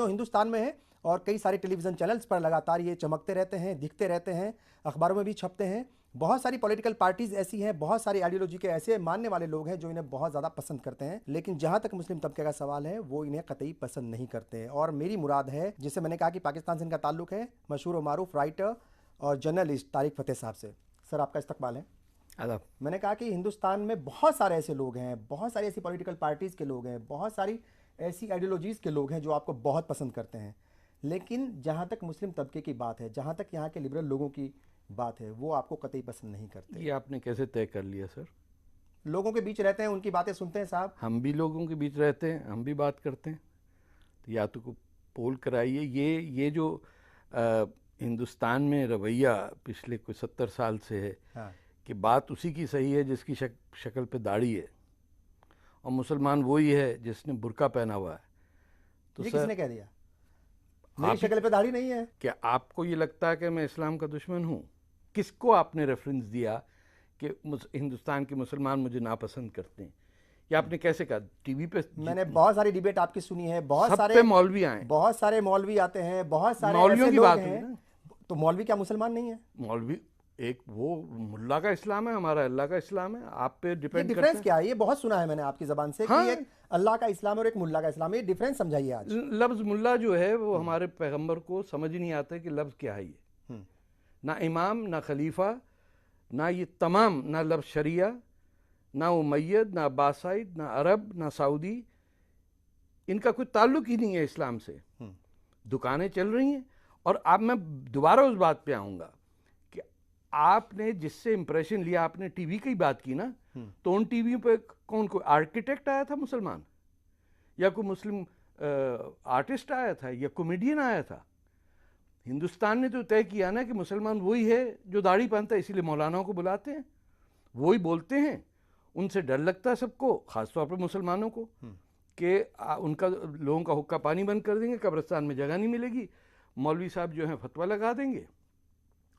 हिंदुस्तान में है और कई सारे टेलीविजन चैनल्स पर लगातार ये चमकते रहते हैं, दिखते रहते हैं, अखबारों में भी छपते हैं। बहुत सारी पॉलिटिकल पार्टीज ऐसी हैं, बहुत सारी आइडियोलॉजी के ऐसे मानने वाले लोग हैं जो इन्हें बहुत ज़्यादा पसंद करते हैं, लेकिन जहां तक मुस्लिम तबके का सवाल है वो इन्हें कतई पसंद नहीं करते हैं। और मेरी मुराद है, जिससे मैंने कहा कि पाकिस्तान से इनका ताल्लुक है, मशहूर व मारूफ राइटर और जर्नलिस्ट तारिक फतेह साहब से। सर, आपका इस्तकबाल है। मैंने कहा कि हिंदुस्तान में बहुत सारे ऐसे लोग हैं, बहुत सारी ऐसी पॉलिटिकल पार्टीज़ के लोग हैं, बहुत सारी ऐसी आइडियोलॉजीज़ के लोग हैं जो आपको बहुत पसंद करते हैं, लेकिन जहाँ तक मुस्लिम तबके की बात है, जहाँ तक यहाँ के लिबरल लोगों की बात है, वो आपको कतई पसंद नहीं करते। ये आपने कैसे तय कर लिया सर? लोगों के बीच रहते हैं, उनकी बातें सुनते हैं साहब। हम भी लोगों के बीच रहते हैं, हम भी बात करते हैं। तो या तो पोल कराइए। ये जो हिंदुस्तान में रवैया पिछले कुछ 70 साल से है, हाँ। कि बात उसी की सही है जिसकी शक्ल पे दाढ़ी है, और मुसलमान वही है जिसने बुर्का पहना हुआ है। तो ये सर, किसने कह दिया? मेरी शक्ल पे दाढ़ी नहीं है। क्या आपको ये लगता है कि मैं इस्लाम का दुश्मन हूँ? किसको आपने रेफरेंस दिया कि हिंदुस्तान के मुसलमान मुझे नापसंद करते हैं? ये आपने कैसे कहा? टीवी पे मैंने बहुत सारी डिबेट आपकी सुनी है, बहुत सब सारे पे मौलवी आए, बहुत सारे मौलवी आते हैं, बहुत सारे मौलवियों ऐसे की लोग बात हुई हैं। ना। तो मौलवी क्या मुसलमान नहीं है? मौलवी एक वो मुल्ला का इस्लाम है, हमारा अल्लाह का इस्लाम है। आप पे ये डिपेंड डिफरेंस करता है। क्या है? ये बहुत सुना है मैंने आपकी जबान से हाँ। कि एक अल्लाह का इस्लाम और एक मुल्ला का इस्लाम। ये डिफरेंस समझाइए आज। लफ्ज मुल्ला जो है वो हमारे पैगंबर को समझ ही नहीं आता कि लफ्ज क्या है ये। ना इमाम, ना खलीफा, ना ये तमाम, ना लफ्ज शरिया, ना उमैयद, ना अब्बासाइद, ना अरब, ना सऊदी, इनका कोई ताल्लुक ही नहीं है इस्लाम से। दुकानें चल रही हैं। और अब मैं दोबारा उस बात पे आऊँगा कि आपने जिससे इंप्रेशन लिया, आपने टीवी की बात की ना, तो उन टीवी पे कौन, कोई आर्किटेक्ट आया था मुसलमान, या कोई मुस्लिम आर्टिस्ट आया था, या कॉमेडियन आया था? हिंदुस्तान ने तो तय किया ना कि मुसलमान वही है जो दाढ़ी पहनता है, इसीलिए मौलानाओं को बुलाते हैं, वही बोलते हैं। उनसे डर लगता है सबको, खासतौर पर मुसलमानों को, कि उनका लोगों का हुक्का पानी बंद कर देंगे, कब्रिस्तान में जगह नहीं मिलेगी, मौलवी साहब जो हैं फतवा लगा देंगे।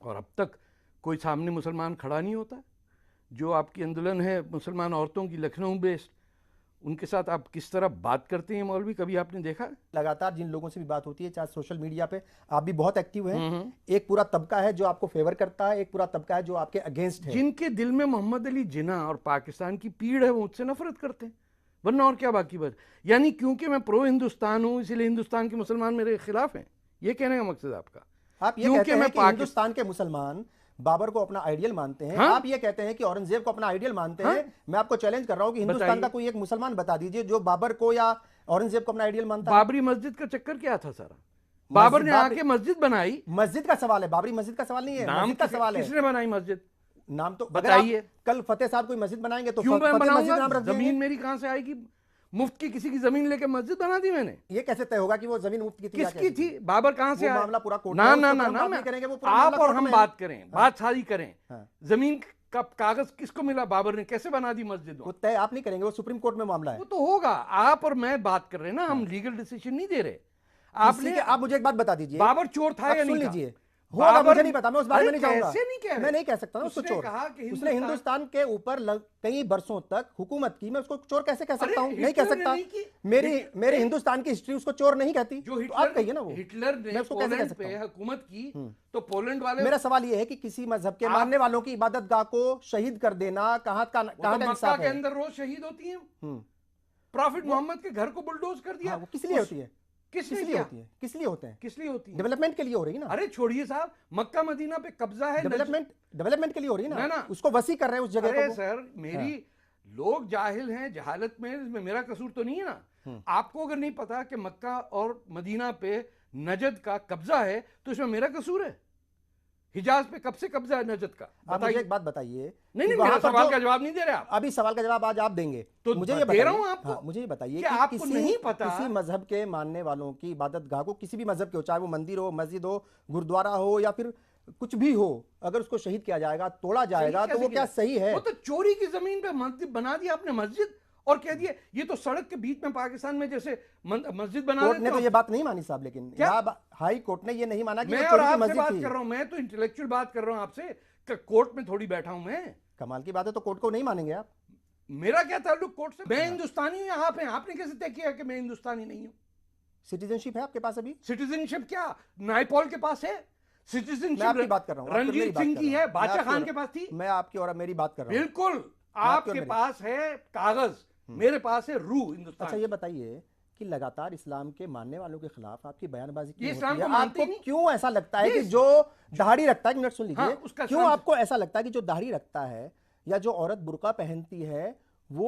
और अब तक कोई सामने मुसलमान खड़ा नहीं होता। जो आपकी आंदोलन है मुसलमान औरतों की लखनऊ बेस्ड, उनके साथ आप किस तरह बात करते हैं मौलवी, कभी आपने देखा? लगातार जिन लोगों से भी बात होती है, चाहे सोशल मीडिया पे, आप भी बहुत एक्टिव हैं। एक पूरा तबका है जो आपको फेवर करता है, एक पूरा तबका है जो आपके अगेंस्ट है। जिनके दिल में मोहम्मद अली जिन्ना और पाकिस्तान की पीड़ है, वो मुझसे नफरत करते हैं, वरना और क्या बाकी बात। यानी क्योंकि मैं प्रो हिंदुस्तान हूं, इसलिए हिंदुस्तान के मुसलमान मेरे खिलाफ हैं, ये कहने का मकसद आपका? आप ये कहते हैं कि हिंदुस्तान के मुसलमान बाबर को अपना आइडियल मानते हैं। हाँ? आप ये कहते हैं कि औरंगजेब को अपना आइडियल मानते हैं। मैं आपको चैलेंज कर रहा हूं कि हिंदुस्तान का कोई एक मुसलमान बता दीजिए जो बाबर को या औरंगजेब को अपना आइडियल मानता है। बाबरी मस्जिद का चक्कर क्या था सारा? बाबर ने आके मस्जिद बनाई। मस्जिद का सवाल है, बाबरी मस्जिद का सवाल नहीं है, मस्जिद का सवाल है। किसने बनाई मस्जिद? नाम तो बताइए। कल फतेह साहब कोई मस्जिद बनाएंगे तो क्यों मैं बनाऊंगा? जमीन मेरी कहां से आएगी? मुफ्त की किसी की जमीन लेके मस्जिद बना दी मैंने। ये कैसे तय होगा कि वो जमीन मुफ्त की थी? किसकी थी? बाबर कहां से आया? मामला पूरा कोर्ट ना ना ना ना, आप और हम बात करें, बात सारी करें। जमीन का कागज किसको मिला? बाबर ने कैसे बना दी मस्जिद? वो तय आप नहीं करेंगे, वो सुप्रीम कोर्ट में मामला है। वो तो होगा। आप और मैं बात कर रहे हैं ना, हम लीगल डिसीजन नहीं दे रहे। आप मुझे एक बात बता दीजिए, बाबर चोर था या नहीं? लीजिए, होगा, मुझे नहीं पता, मैं उस बारे में नहीं जाऊंगा। मैं नहीं कह सकता उसको चोर। उसने हिंदुस्तान के ऊपर कई बरसों तक हुकूमत की, मैं उसको चोर कैसे कह सकता हूं? नहीं कह सकता। मेरे हिंदुस्तान की हिस्ट्री उसको चोर नहीं कहती। जो तो आप कहिए ना, वो हिटलर ने पोलैंड पे हुकूमत की, तो पोलैंड वाले। मेरा सवाल यह है कि किसी मजहब के मानने वालों की इबादतगाह को शहीद कर देना कहां का इंसाफ है? के अंदर रोज शहीद होती है। प्रॉफिट मोहम्मद के घर को बुलडोज कर दिया। वो किस लिए होती है? किस लिए होती है? किस लिए होते हैं? किस लिए होती है? डेवलपमेंट के लिए हो रही है ना। अरे छोड़िए साहब, मक्का मदीना पे कब्जा है, डेवलपमेंट के लिए हो रही है ना, उसको वसी कर रहे हैं उस जगह को। सर मेरी लोग जाहिल हैं, जहालत में, इसमें मेरा कसूर तो नहीं है ना। आपको अगर नहीं पता कि मक्का और मदीना पे नजद का कब्जा है, तो इसमें मेरा कसूर है? हिजाज पे कब से कब्जा है नजद का? आप मुझे एक बात बताइए। नहीं, मेरा सवाल का जवाब नहीं दे रहे आप। अभी सवाल का जवाब आज आप देंगे, तो मुझे ये दे रहा हूं आपको। हाँ, मुझे ये बताइए कि आपको नहीं पता किसी मजहब के मानने वालों की इबादतगाह को, किसी भी मजहब के हो, चाहे वो मंदिर हो, मस्जिद हो, गुरुद्वारा हो, या फिर कुछ भी हो, अगर उसको शहीद किया जाएगा, तोड़ा जाएगा, तो वो क्या सही है? वो तो चोरी की जमीन पे मस्जिद बना दिया आपने, मस्जिद, और कह दिए ये तो सड़क के बीच में पाकिस्तान में जैसे मस्जिद बना। कोर्ट ने तो ये बात नहीं मानी साहब, लेकिन हाई कोर्ट ने ये नहीं माना कि मैं और आपसे बात कर रहा हूं, मैं तो इंटेलेक्चुअल बात कर रहा हूं आपसे, कोर्ट में थोड़ी बैठा हूं मैं। कमाल की बात है, तो कोर्ट को नहीं मानेंगे आप? मेरा क्या ताल्लुक कोर्ट से? मैं हिंदुस्तानी हूं, आप हैं, आपने कैसे तय किया कि मैं हिंदुस्तानी नहीं हूं? सिटीजनशिप है आपके पास अभी? सिटीजनशिप क्या नायपॉल के पास है? मैं आपकी सिटीजनशिप बात कर रहा हूँ, रणजीत सिंह की है, बादशाह खान के पास थी। मैं आपकी और मेरी बात कर रहा हूँ। बिल्कुल, आपके पास है कागज, मेरे पास है रूह हिंदुस्तान। अच्छा ये बताइए कि लगातार इस्लाम के मानने वालों के खिलाफ आपकी बयानबाजी क्यों होती इस्लाम है? को मानते आपको नहीं? क्यों ऐसा लगता है कि जो दाढ़ी रखता है, एक मिनट सुन लीजिए, उसका क्यों इस्लाम आपको ऐसा लगता है कि जो दाढ़ी रखता है या जो औरत बुर्का पहनती है वो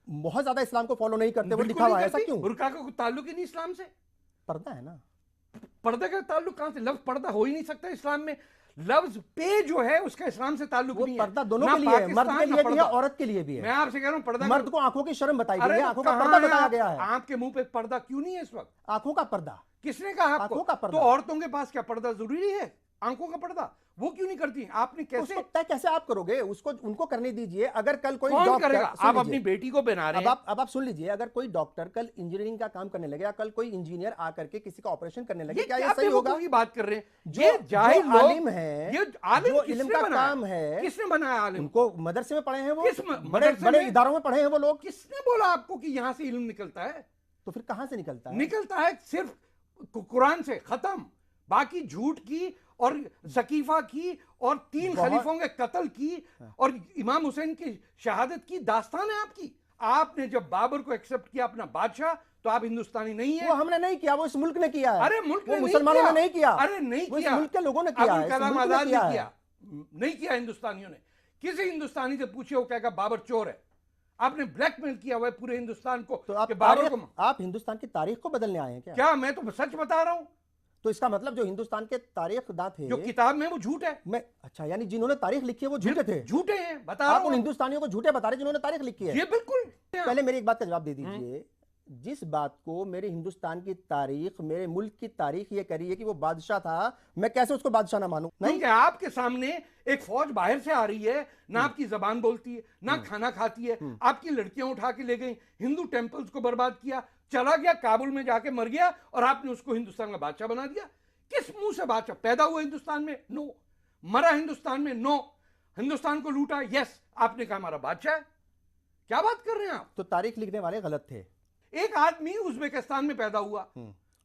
बहुत ज्यादा इस्लाम को फॉलो नहीं करते, वो बिल्कुल लिखा हुआ नहीं है, ऐसा करती। क्यों? बुर्का का कोई ताल्लुक ही नहीं इस्लाम से। पर्दा है ना, पर्दे का ताल्लुक कहां से? लफ्ज पर्दा हो ही नहीं सकता इस्लाम में। लफ्ज पे जो है उसका इस्लाम से ताल्लुक वो नहीं है। पर्दा दोनों ना के लिए है, मर्द पाकिस्तान, के ना लिए भी है, पर्दा। औरत के लिए भी है। मैं आपसे कह रहा हूं पर्दा मर्द को आंखों की शर्म बताई गई अरे है, तो आंखों का कहां पर्दा है बताया गया है। आपके मुंह पे पर्दा क्यों नहीं है इस वक्त? आंखों का पर्दा, किसने कहा आपको? आंखों का तो पर्दा। औरतों के पास क्या पर्दा जरूरी है? आंखों का पर्दा वो क्यों नहीं करती? आपने कैसे, उसको तय कैसे आप करोगे? उसको उनको करने दीजिए। अगर कल कोई कौन डॉक्टर, करेगा? सुन आप लीजिए, अपनी बेटी को बना रहे हैं। अब आप सुन लीजिए, अगर कोई डॉक्टर कल इंजीनियरिंग का काम करने लगे या कल कोई इंजीनियर आकर के किसी का ऑपरेशन करने लगे, क्या ये सही होगा? की बात कर रहे हैं? जो जाहिल लोग, आलिम है, ये आलिम जो किसने इल्म का बनाया? काम है, किसने बनाया आलिम? उनको मदरसे में पढ़े हैं वो, किस बड़े मदरसे बड़े में? इदारों में पढ़े हैं वो लोग। किसने बोला आपको कि यहां से इल्म निकलता है? तो फिर कहां से निकलता है? निकलता है सिर्फ कुरान से, खत्म। बाकी झूठ की और सकीफा की और 3 खलीफों के कत्ल की और इमाम हुसैन की शहादत की दास्तान है आपकी। आपने जब बाबर को एक्सेप्ट किया अपना बादशाह, तो आप हिंदुस्तानी नहीं है। वो हमने नहीं किया, वो इस मुल्क ने किया है। अरे मुल्क वो ने मुसलमानों ने नहीं किया। अरे नहीं वो इस किया, मुल्क के लोगों ने किया है, अबुल इस कलाम मुल्क ने आजाद ने किया है। किया, नहीं किया हिंदुस्तानियों ने। किसी हिंदुस्तानी से पूछे वो कहेगा बाबर चोर है। आपने ब्लैकमेल किया हुआ है पूरे हिंदुस्तान को। तो आप बाबर को, आप हिंदुस्तान की तारीख को बदलने आए हैं क्या? क्या मैं तो सच बता रहा हूं। तो इसका मतलब जो हिंदुस्तान के तारीखदां थे, जो किताब में वो झूठ है। मैं, अच्छा, यानी जिन्होंने तारीख लिखी है वो झूठे थे? झूठे हैं, बता रहा आप उन हूं। हिंदुस्तानियों को झूठे बता रहे हैं जिन्होंने तारीख लिखी है? ये बिल्कुल। पहले मेरी एक बात का जवाब दे दीजिए। जिस बात को मेरे हिंदुस्तान की तारीख, मेरे मुल्क की तारीख ये कह रही है कि वो बादशाह था, मैं कैसे उसको बादशाह ना मानूं? नहीं, क्योंकि आपके सामने एक फौज बाहर से आ रही है, ना आपकी जबान बोलती है, ना खाना खाती है। आपकी लड़कियां उठा के ले गई, हिंदू टेंपल्स को बर्बाद किया, चला गया काबुल में जाके मर गया, और आपने उसको हिंदुस्तान का बादशाह बना दिया। किस मुंह से बादशाह? पैदा हुआ हिंदुस्तान में? नो। मरा हिंदुस्तान में? नो। हिंदुस्तान को लूटा? यस। आपने कहा हमारा बादशाह है। क्या बात कर रहे हैं आप? तो तारीख लिखने वाले गलत थे। एक आदमी उज्बेकिस्तान में पैदा हुआ,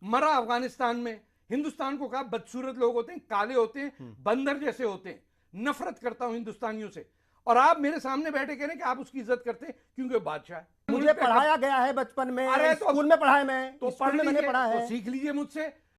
मरा अफगानिस्तान में। हिंदुस्तान को कहा बदसूरत लोग होते हैं, काले होते हैं, बंदर जैसे होते हैं, नफरत करता हूं हिंदुस्तानियों से। और आप मेरे सामने बैठे कह रहे हैं कि आप उसकी इज्जत करते हैं क्योंकि वो बादशाह है। मुझे पढ़ाया गया है बचपन में, अरे तो स्कूल में पढ़ा है, मैं तो स्कूल पढ़ में मैंने लीजिए, पढ़ा तो है। सीख लीजिए मुझसे।